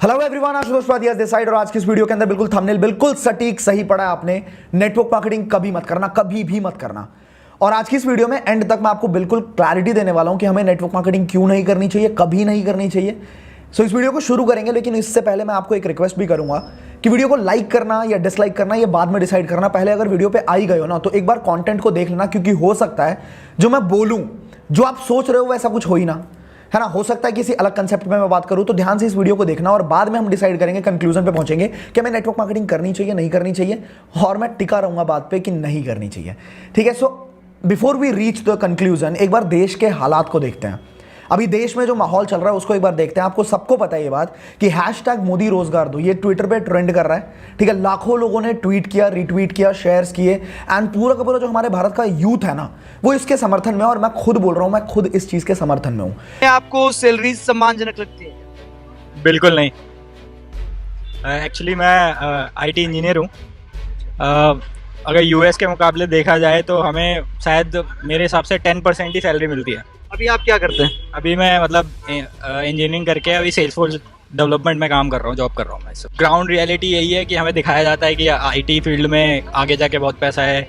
Hello everyone, Ashutosh Padhiya this side. और आज की इस वीडियो के अंदर बिल्कुल थंबनेल बिल्कुल सटीक सही पड़ा है आपने। नेटवर्क मार्केटिंग कभी मत करना, कभी भी मत करना। और आज की इस वीडियो में एंड तक मैं आपको बिल्कुल क्लैरिटी देने वाला हूं कि हमें नेटवर्क मार्केटिंग क्यों नहीं करनी चाहिए, कभी नहीं करनी चाहिए। सो इस वीडियो को शुरू करेंगे, लेकिन इससे पहले मैं आपको एक रिक्वेस्ट भी करूंगा कि वीडियो को लाइक करना या डिसलाइक करना ये बाद में डिसाइड करना। पहले अगर वीडियो पे आई गए हो ना, तो एक बार कंटेंट को देख लेना, क्योंकि हो सकता है जो मैं बोलूं, जो आप सोच रहे हो वैसा कुछ हो ही ना, है ना। हो सकता है किसी अलग कंसेप्ट में मैं बात करूं। तो ध्यान से इस वीडियो को देखना और बाद में हम डिसाइड करेंगे, कंक्लूजन पे पहुंचेंगे कि हमें नेटवर्क मार्केटिंग करनी चाहिए, नहीं करनी चाहिए। और मैं टिका रहूंगा बात पे कि नहीं करनी चाहिए, ठीक है। So before we reach the conclusion, एक बार देश के हालात को देखते हैं। अभी देश में जो माहौल चल रहा है उसको एक बार देखते हैं। आपको सबको पता है ये बात कि हैशटैग मोदी रोजगार दो, ये ट्विटर पे ट्रेंड कर रहा है, ठीक है। लाखों लोगों ने ट्वीट किया, रिट्वीट किया, शेयर्स किए, एंड पूरा का पूरा जो हमारे भारत का यूथ है ना, वो इसके समर्थन में। और मैं खुद बोल रहा हूं, मैं खुद इस चीज के समर्थन में हूं। आपको सैलरी सम्मानजनक लगती है? बिल्कुल नहीं। एक्चुअली मैं आईटी इंजीनियर हूँ। अगर यूएस के मुकाबले देखा जाए तो हमें शायद मेरे हिसाब से 10% ही सैलरी मिलती है। अभी आप क्या करते हैं? अभी मैं मतलब इंजीनियरिंग करके अभी सेल्सफोर्स डेवलपमेंट में काम कर रहा हूँ, जॉब कर रहा हूँ मैं। ग्राउंड रियलिटी यही है कि हमें दिखाया जाता है कि आईटी फील्ड में आगे जाके बहुत पैसा है,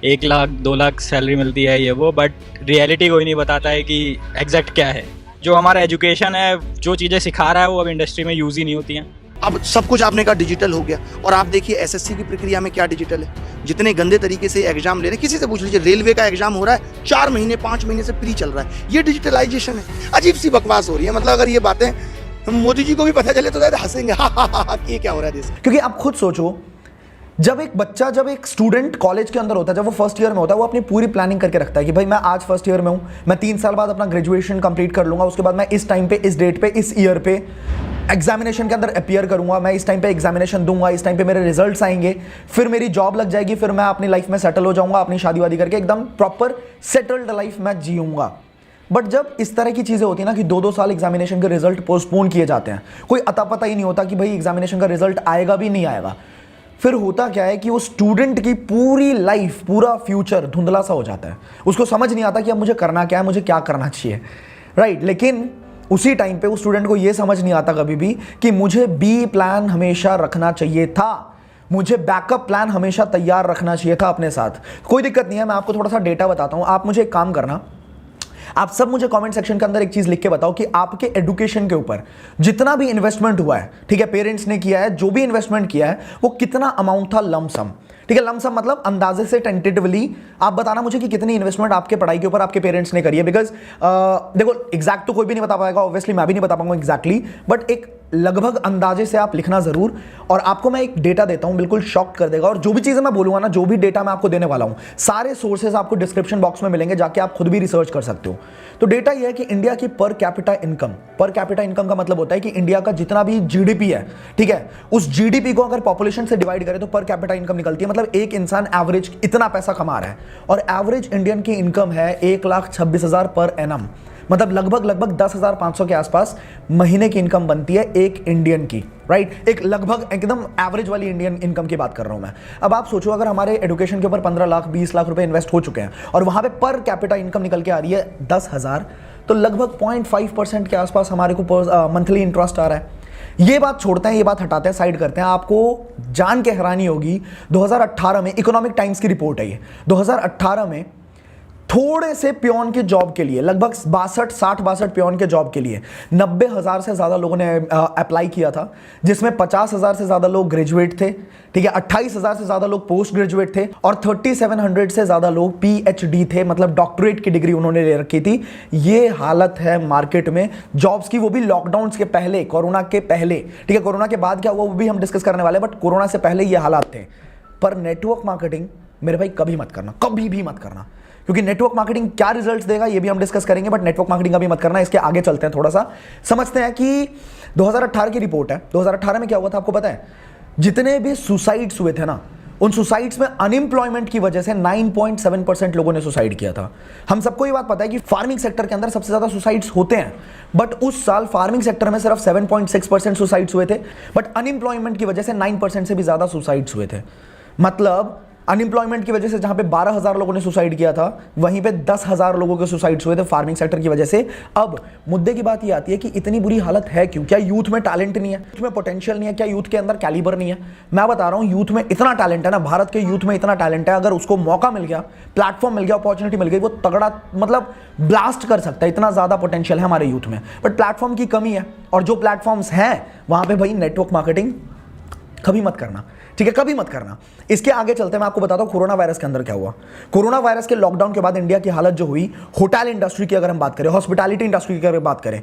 1 लाख 2 लाख सैलरी मिलती है ये वो, बट रियलिटी कोई नहीं बताता है कि एग्जैक्ट क्या है। जो हमारा एजुकेशन है, जो चीज़ें सिखा रहा है, वो अब इंडस्ट्री में यूज़ ही नहीं होती हैं। अब सब कुछ आपने कहा डिजिटल हो गया, और आप देखिए एसएससी की प्रक्रिया में क्या डिजिटल है। जितने गंदे तरीके से एग्जाम ले रहे हैं, किसी से पूछ लीजिए, रेलवे का एग्जाम हो रहा है 4 महीने 5 महीने से प्री चल रहा है। ये डिजिटलाइजेशन है। अजीब सी बकवास हो रही है। मतलब अगर ये बातें मोदी जी को भी पता चले तो शायद हंसेंगे, हा ये क्या हो रहा है देश। क्योंकि आप खुद सोचो, जब एक स्टूडेंट कॉलेज के अंदर होता है, जब वो फर्स्ट ईयर में होता है, वो अपनी पूरी प्लानिंग करके रखता है कि भाई मैं आज फर्स्ट ईयर में हूं, मैं 3 साल बाद अपना ग्रेजुएशन कंप्लीट कर लूंगा, उसके बाद मैं इस टाइम पे, इस डेट पे, इस ईयर पे एग्जामिनेशन के अंदर अपीयर करूंगा, मैं इस टाइम पे एग्जामिनेशन दूंगा, इस टाइम पे मेरे रिजल्ट्स आएंगे, फिर मेरी जॉब लग जाएगी, फिर मैं अपनी लाइफ में सेटल हो जाऊंगा, अपनी शादी वादी करके एकदम प्रॉपर सेटल्ड लाइफ मैं जीऊंगा। बट जब इस तरह की चीजें होती है ना कि 2-2 साल एग्जामिनेशन के रिजल्ट पोस्टपोन किए जाते हैं, कोई अता पता ही नहीं होता कि भाई एग्जामिनेशन का रिजल्ट आएगा भी नहीं आएगा, फिर होता क्या है कि वो स्टूडेंट की पूरी लाइफ, पूरा फ्यूचर धुंधला सा हो जाता है। उसको समझ नहीं आता कि अब मुझे करना क्या है, मुझे क्या करना चाहिए, राइट। लेकिन उसी टाइम पे उस स्टूडेंट को ये समझ नहीं आता कभी भी कि मुझे बी प्लान हमेशा रखना चाहिए था, मुझे बैकअप प्लान हमेशा तैयार रखना चाहिए था अपने साथ। कोई दिक्कत नहीं है, मैं आपको थोड़ा सा डेटा बताता हूं। आप मुझे एक काम करना, आप सब मुझे कमेंट सेक्शन के अंदर एक चीज लिख के बताओ कि आपके एजुकेशन के ऊपर जितना भी इन्वेस्टमेंट हुआ है, ठीक है, पेरेंट्स ने किया है, जो भी इन्वेस्टमेंट किया है, वो कितना अमाउंट था लमसम, ठीक है। लमसम मतलब अंदाजे से, टेंटेटिवली आप बताना मुझे कि कितनी इन्वेस्टमेंट आपके पढ़ाई के ऊपर आपके पेरेंट्स ने करी है। बिकॉज देखो, एग्जैक्ट तो कोई भी नहीं बता पाएगा, ऑब्वियसली मैं भी नहीं बता पाऊंगा एग्जैक्टली, बट एक लगभग अंदाजे से आप लिखना जरूर। और आपको मैं एक डेटा देता हूं, बिल्कुल शॉक कर देगा। और जो भी चीजें मैं बोलूंगा ना, जो भी डेटा मैं आपको देने वाला हूं, सारे सोर्सेज आपको डिस्क्रिप्शन बॉक्स में मिलेंगे, जाके आप खुद भी रिसर्च कर सकते हो। तो डेटा यह है कि इंडिया की पर कैपिटा इनकम का मतलब होता है कि इंडिया का जितना भी जीडीपी है, ठीक है, उस जीडीपी को अगर पॉपुलेशन से डिवाइड करें तो पर कैपिटा इनकम निकलती है। मतलब एक इंसान एवरेज इतना पैसा कमा रहा है, और एवरेज इंडियन की इनकम है 1,26,000 पर एनम, मतलब लगभग 10,500 के आसपास महीने की इनकम बनती है एक इंडियन की, राइट। एक लगभग एकदम एवरेज वाली इंडियन इनकम की बात कर रहा हूं मैं। अब आप सोचो, अगर हमारे एजुकेशन के ऊपर 15 लाख 20 लाख रुपए इन्वेस्ट हो चुके हैं, और वहां पे पर कैपिटा इनकम निकल के आ रही है 10,000, तो लगभग 0.5% के आसपास हमारे को मंथली इंटरेस्ट आ रहा है। ये बात छोड़ते हैं, ये बात हटाते हैं, साइड करते हैं। आपको जान के हैरानी होगी, 2018 में इकोनॉमिक टाइम्स की रिपोर्ट है ये, 2018 में थोड़े से पियोन के जॉब के लिए, लगभग 62 पियोन के जॉब के लिए 90,000 से ज्यादा लोगों ने अप्लाई किया था, जिसमें 50,000 से ज्यादा लोग ग्रेजुएट थे, ठीक है, 28,000 से ज्यादा लोग पोस्ट ग्रेजुएट थे, और 3700 से ज्यादा लोग पीएचडी थे, मतलब डॉक्टरेट की डिग्री उन्होंने ले रखी थी। ये हालत है मार्केट में जॉब्स की, वो भी लॉकडाउन के पहले, कोरोना के पहले, ठीक है। कोरोना के बाद क्या हुआ वो भी हम डिस्कस करने वाले, बट कोरोना से पहले ये हालात थे। पर नेटवर्क मार्केटिंग मेरे भाई कभी मत करना, कभी भी मत करना, क्योंकि नेटवर्क मार्केटिंग क्या रिजल्ट्स देगा ये भी हम डिस्कस करेंगे, बट नेटवर्क मार्केटिंग कभी मत करना। इसके आगे चलते हैं, थोड़ा सा समझते हैं कि 2018 की रिपोर्ट है। 2018 में क्या हुआ था आपको पता है? जितने भी सुसाइड्स हुए थे ना, उन सुसाइड्स में अनएम्प्लॉयमेंट की वजह से 9.7% लोगों ने सुसाइड किया था। हम सबको ये बात पता है कि फार्मिंग सेक्टर के अंदर सबसे ज्यादा सुसाइड्स होते हैं, बट उस साल फार्मिंग सेक्टर में सिर्फ 7.6% सुसाइड्स हुए थे, बट अनएम्प्लॉयमेंट की वजह से 9% से भी ज्यादा सुसाइड्स हुए थे। मतलब अनएम्प्लॉयमेंट की वजह से जहां पे 12,000 लोगों ने सुसाइड किया था, वहीं पे 10,000 लोगों के सुसाइड्स हुए थे फार्मिंग सेक्टर की वजह से। अब मुद्दे की बात ये आती है कि इतनी बुरी हालत है क्यों? क्या यूथ में टैलेंट नहीं है, यूथ में पोटेंशियल नहीं है, क्या यूथ के अंदर कैलिबर नहीं है? मैं बता रहा हूं, यूथ में इतना टैलेंट है ना, भारत के यूथ में इतना टैलेंट है, अगर उसको मौका मिल गया, प्लेटफॉर्म मिल गया, अपॉर्चुनिटी मिल गई, वो तगड़ा मतलब ब्लास्ट कर सकता है। इतना ज्यादा पोटेंशियल है हमारे यूथ में, बट प्लेटफॉर्म की कमी है। और जो प्लेटफॉर्म्स हैं वहां पे भाई नेटवर्क मार्केटिंग कभी मत करना, ठीक है, कभी मत करना। इसके आगे चलते मैं आपको बताता हूं कोरोना वायरस के अंदर क्या हुआ। कोरोना वायरस के लॉकडाउन के बाद इंडिया की हालत जो हुई, होटल इंडस्ट्री की अगर हम बात करें, हॉस्पिटैलिटी इंडस्ट्री की अगर बात करें,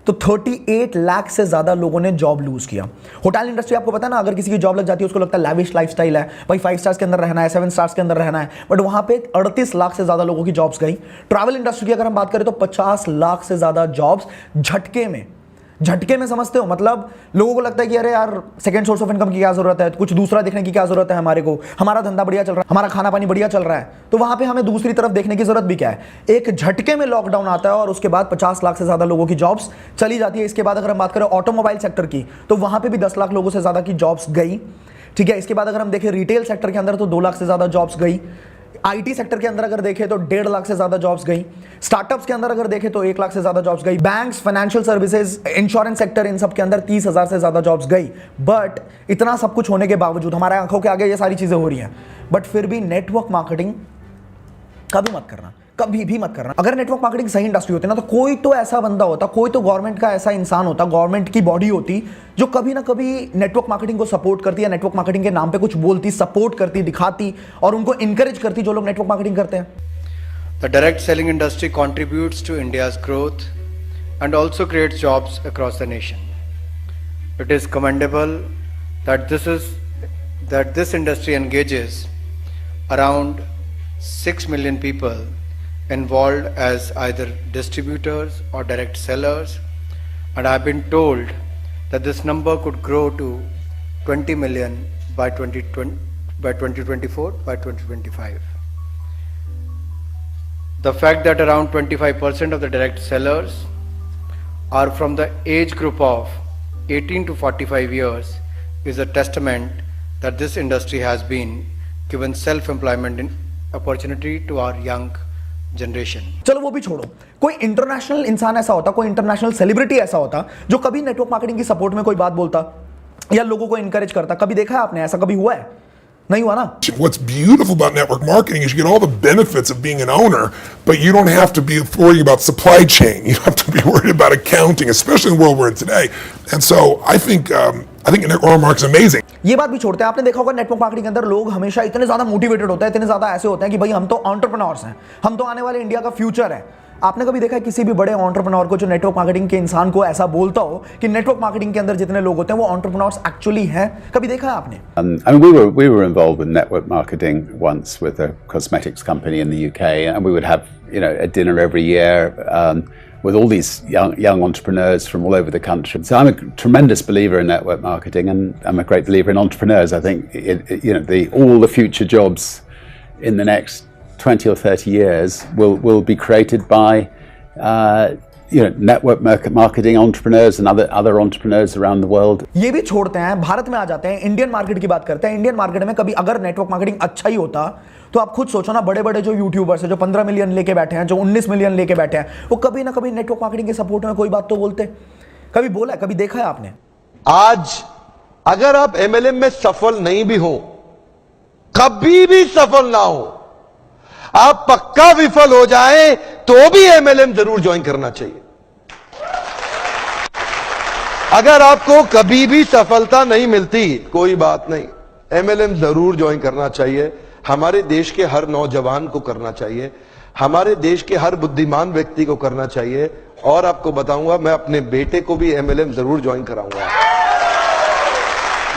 तो 38 लाख से ज्यादा लोगों ने जॉब लूज किया। होटल इंडस्ट्री आपको पता है ना, अगर किसी की जॉब लग जाती है उसको लगता है लैविश लाइफस्टाइल है भाई, 5 स्टार्स के अंदर रहना है, 7 स्टार्स के अंदर रहना है, बट वहां पे 38 लाख से ज्यादा लोगों की जॉब्स गई। ट्रैवल इंडस्ट्री की अगर हम बात करें तो 50 लाख से ज्यादा जॉब्स झटके में समझते हो, मतलब लोगों को लगता है कि अरे यार सेकंड सोर्स ऑफ इनकम की क्या जरूरत है, कुछ दूसरा देखने की क्या जरूरत है, हमारे को हमारा धंधा बढ़िया चल रहा है, हमारा खाना पानी बढ़िया चल रहा है, तो वहां पे हमें दूसरी तरफ देखने की जरूरत भी क्या है। एक झटके में लॉकडाउन आता है और उसके बाद 50 लाख से ज्यादा लोगों की जॉब्स चली जाती है। इसके बाद अगर हम बात करें ऑटोमोबाइल सेक्टर की, तो वहां पर भी 10 लाख लोगों से ज्यादा की जॉब्स गई, ठीक है। इसके बाद अगर हम देखें रिटेल सेक्टर के अंदर तो 2 लाख से ज्यादा जॉब्स गई। आईटी सेक्टर के अंदर अगर देखें तो 1.5 लाख से ज्यादा जॉब्स गई। स्टार्टअप्स के अंदर अगर देखें तो 1 लाख से ज्यादा जॉब्स गई। Banks, financial services, insurance sector, इन सब के अंदर 30,000 से ज्यादा जॉब्स गई। बट इतना सब कुछ होने के बावजूद हमारे आंखों के आगे ये सारी चीजें हो रही हैं, बट फिर भी नेटवर्क मार्केटिंग कभी मत करना, कभी भी मत करना। अगर नेटवर्क मार्केटिंग सही इंडस्ट्री होती ना, तो कोई तो ऐसा बंदा होता, कोई तो गवर्नमेंट का ऐसा इंसान होता, गवर्नमेंट की बॉडी होती जो कभी ना कभी नेटवर्क मार्केटिंग को सपोर्ट करती है, नेटवर्क मार्केटिंग के नाम पे कुछ बोलती, सपोर्ट करती, दिखाती और उनको इंकरेज करती जो लोग नेटवर्क मार्केटिंग करते हैं। The direct selling industry contributes to India's growth and also creates jobs across the nation. It is commendable that this industry engages around 6 million people involved as either distributors or direct sellers, and I have been told that this number could grow to 20 million by 2024, by 2025. The fact that around 25% of the direct sellers are from the age group of 18 to 45 years is a testament that this industry has been given self-employment opportunity to our young generation. चलो वो भी छोड़ो, कोई international इंसान ऐसा होता, कोई international celebrity ऐसा होता जो कभी नेटवर्क मार्केटिंग की सपोर्ट में कोई बात बोलता या लोगों को इंकरेज करता? कभी देखा है आपने? ऐसा कभी हुआ है? नहीं हुआ ना। What's beautiful about network marketing is you get all the benefits of being an owner, but you don't have to be worrying about supply chain. You don't have to be worried about accounting, especially in the world we're in today. And so I think network marketing is amazing. ये बात भी छोड़ते हैं, आपने देखा होगा network marketing के अंदर लोग हमेशा इतने ज्यादा मोटिवेटेड होते हैं, इतने ज्यादा ऐसे होते हैं कि भाई हम तो एंटरप्रेन्योर्स हैं, हम तो आने वाले इंडिया का फ्यूचर है। आपने कभी देखा है किसी भी बड़े एंटरप्रेन्योर को जो नेटवर्क मार्केटिंग के इंसान को ऐसा बोलता हो कि नेटवर्क मार्केटिंग के अंदर जितने लोग होते हैं वो एंटरप्रेन्योर्स एक्चुअली हैं? कभी देखा है आपने? I mean, we were involved with network marketing once with a cosmetics company in the UK, and we would have a dinner every year with all these young entrepreneurs from all over the country. So I'm a tremendous believer in network marketing, and I'm a great believer in entrepreneurs. I think all the future jobs in the next 20 or 30 years will be created by network marketing entrepreneurs and other entrepreneurs around the world. ये भी छोड़ते हैं, भारत में आ जाते हैं, Indian market की बात करते हैं। इंडियन मार्केट में कभी अगर नेटवर्क मार्केटिंग अच्छा ही होता तो आप खुद सोचो ना, बड़े बड़े जो यूट्यूबर्स हैं जो 15 मिलियन लेके बैठे हैं, जो 19 मिलियन लेके बैठे हैं, वो कभी ना कभी नेटवर्क मार्केटिंग के सपोर्ट में कोई बात तो बोलते। कभी बोला है? कभी देखा है आपने? आज अगर आप एमएलएम में सफल नहीं भी हो, कभी भी सफल ना हो, आप पक्का विफल हो जाए तो भी एमएलएम जरूर ज्वाइन करना चाहिए। अगर आपको कभी भी सफलता नहीं मिलती, कोई बात नहीं, एमएलएम जरूर ज्वाइन करना चाहिए। हमारे देश के हर नौजवान को करना चाहिए, हमारे देश के हर बुद्धिमान व्यक्ति को करना चाहिए। और आपको बताऊंगा, मैं अपने बेटे को भी एमएलएम जरूर ज्वाइन कराऊंगा।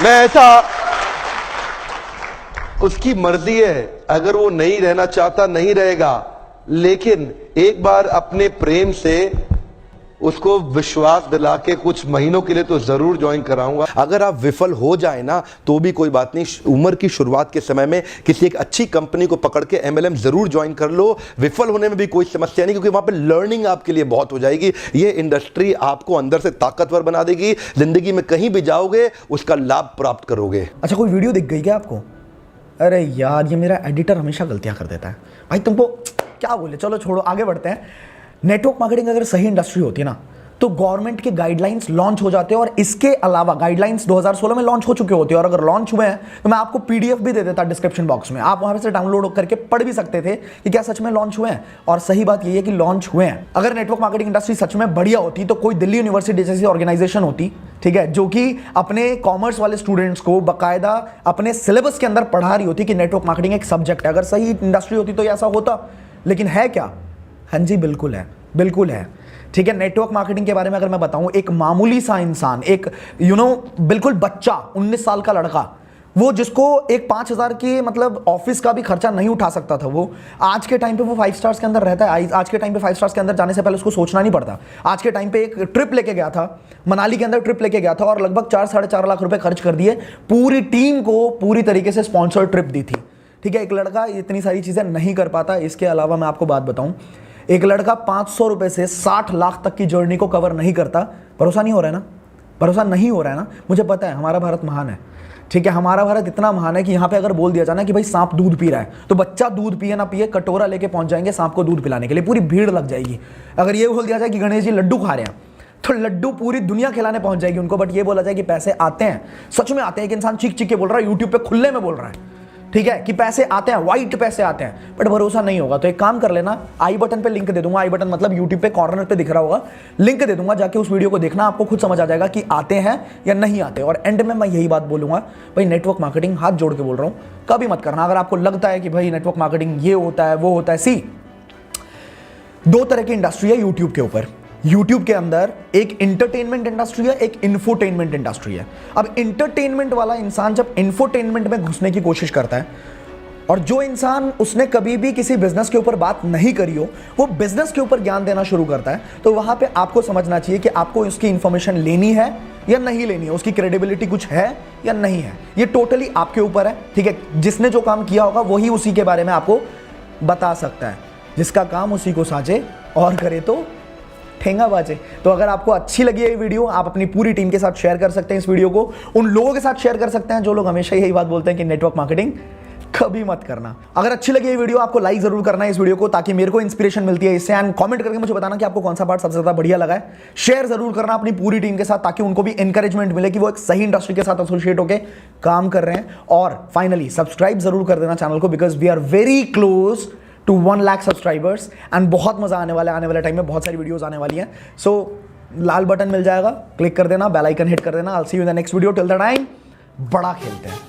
मैं ऐसा, उसकी मर्जी है, अगर वो नहीं रहना चाहता नहीं रहेगा, लेकिन एक बार अपने प्रेम से उसको विश्वास दिला के कुछ महीनों के लिए तो जरूर ज्वाइन कराऊंगा। अगर आप विफल हो जाए ना तो भी कोई बात नहीं, उम्र की शुरुआत के समय में किसी एक अच्छी कंपनी को पकड़ के एमएलएम जरूर ज्वाइन कर लो। विफल होने में भी कोई समस्या नहीं, क्योंकि वहां पे लर्निंग आपके लिए बहुत हो जाएगी। ये इंडस्ट्री आपको अंदर से ताकतवर बना देगी, जिंदगी में कहीं भी जाओगे उसका लाभ प्राप्त करोगे। अच्छा, कोई वीडियो दिख गई क्या आपको? अरे यार ये मेरा एडिटर हमेशा गलतियां कर देता है भाई, तुमको क्या बोले, चलो छोड़ो आगे बढ़ते हैं। नेटवर्क मार्केटिंग अगर सही इंडस्ट्री होती है ना तो गवर्नमेंट के गाइडलाइंस लॉन्च हो जाते हैं, और इसके अलावा गाइडलाइंस 2016 में लॉन्च हो चुके होते हैं, और अगर लॉन्च हुए हैं तो मैं आपको पीडीएफ भी दे देता डिस्क्रिप्शन बॉक्स में, आप वहां से डाउनलोड करके पढ़ भी सकते थे कि क्या सच में लॉन्च हुए हैं। और सही बात यह है कि लॉन्च हुए हैं। अगर नेटवर्क मार्केटिंग इंडस्ट्री सच में बढ़िया होती तो कोई दिल्ली यूनिवर्सिटी जैसी ऑर्गेनाइजेशन होती, ठीक है, जो कि अपने कॉमर्स वाले स्टूडेंट्स को बाकायदा अपने सिलेबस के अंदर पढ़ा रही होती कि नेटवर्क मार्केटिंग एक सब्जेक्ट है। अगर सही इंडस्ट्री होती तो ऐसा होता, लेकिन है क्या? हाँ जी बिल्कुल है, बिल्कुल है। ठीक है, नेटवर्क मार्केटिंग के बारे में अगर मैं बताऊं, एक मामूली सा इंसान, एक बिल्कुल बच्चा, 19 साल का लड़का, वो जिसको एक 5,000 की मतलब ऑफिस का भी खर्चा नहीं उठा सकता था, वो आज के टाइम पे वो 5 स्टार्स के अंदर रहता है। आज के टाइम पे 5 स्टार्स के अंदर जाने से पहले उसको सोचना नहीं पड़ता। आज के टाइम पे एक ट्रिप लेके गया था, मनाली के अंदर ट्रिप लेके गया था, और लगभग 4-4.5 लाख रुपए खर्च कर दिए, पूरी टीम को पूरी तरीके से स्पॉन्सर्ड ट्रिप दी थी। ठीक है, एक लड़का इतनी सारी चीजें नहीं कर पाता। इसके अलावा मैं आपको बात बताऊं, एक लड़का 500 रुपए से 60 लाख तक की जर्नी को कवर नहीं करता। भरोसा नहीं हो रहा है ना, भरोसा नहीं हो रहा है ना। मुझे पता है हमारा भारत महान है, ठीक है, हमारा भारत इतना महान है कि यहाँ पे अगर बोल दिया जाए ना कि भाई सांप दूध पी रहा है, तो बच्चा दूध पिए ना पिए कटोरा लेके पहुंच जाएंगे सांप को दूध पिलाने के लिए, पूरी भीड़ लग जाएगी। अगर ये बोल दिया जाए कि गणेश जी लड्डू खा रहे हैं तो लड्डू पूरी दुनिया खिलाने पहुंच जाएगी उनको। बट ये बोला जाए कि पैसे आते हैं, सच में आते हैं। एक इंसान चीख चीख के बोल रहा है, यूट्यूब पे खुले में बोल रहा है, ठीक है, कि पैसे आते हैं, वाइट पैसे आते हैं, बट भरोसा नहीं होगा। तो एक काम कर लेना, आई बटन पे लिंक दे दूंगा, आई बटन मतलब यूट्यूब पे कॉर्नर पे दिख रहा होगा, लिंक दे दूंगा, जाके उस वीडियो को देखना, आपको खुद समझ आ जाएगा कि आते हैं या नहीं आते। और एंड में मैं यही बात बोलूंगा, भाई नेटवर्क मार्केटिंग, हाथ जोड़ के बोल रहा हूं, कभी मत करना। अगर आपको लगता है कि भाई नेटवर्क मार्केटिंग ये होता है वो होता है, सी 2 तरह की इंडस्ट्री है यूट्यूब के ऊपर। YouTube के अंदर एक इंटरटेनमेंट इंडस्ट्री है, एक इंफोटेनमेंट इंडस्ट्री है। अब इंटरटेनमेंट वाला इंसान जब इंफोटेनमेंट में घुसने की कोशिश करता है, और जो इंसान उसने कभी भी किसी बिजनेस के ऊपर बात नहीं करी हो, वो बिजनेस के ऊपर ज्ञान देना शुरू करता है, तो वहां पे आपको समझना चाहिए कि आपको उसकी इंफॉर्मेशन लेनी है या नहीं लेनी है, उसकी क्रेडिबिलिटी कुछ है या नहीं है। ये टोटली आपके ऊपर है, ठीक है। जिसने जो काम किया होगा वही उसी के बारे में आपको बता सकता है। जिसका काम उसी को साजे और करे तो ठेंगा बाजे। तो अगर आपको अच्छी लगी ये वीडियो, आप अपनी पूरी टीम के साथ शेयर कर सकते हैं इस वीडियो को, उन लोगों के साथ शेयर कर सकते हैं जो लोग हमेशा यही बात बोलते हैं कि नेटवर्क मार्केटिंग कभी मत करना। अगर अच्छी लगी ये वीडियो, आपको लाइक जरूर करना है इस वीडियो को, ताकि मेरे को इंस्पिरेशन मिलती है इससे। एंड कमेंट करके मुझे बताना कि आपको कौन सा पार्ट सबसे ज्यादा बढ़िया लगा है। शेयर जरूर करना अपनी पूरी टीम के साथ, ताकि उनको भी एनकरेजमेंट मिले कि वो एक सही इंडस्ट्री के साथ एसोसिएट होकर काम कर रहे हैं। और फाइनली सब्सक्राइब जरूर कर देना चैनल को, because we are very close to 1 lakh subscribers. And बहुत मजा आने वाला है, आने वाले टाइम में बहुत सारी वीडियोस आने वाली हैं। सो लाल बटन मिल जाएगा, क्लिक कर देना, बेल आइकन हिट कर देना। I will see you in the next video. Till the time, बड़ा खेलते हैं।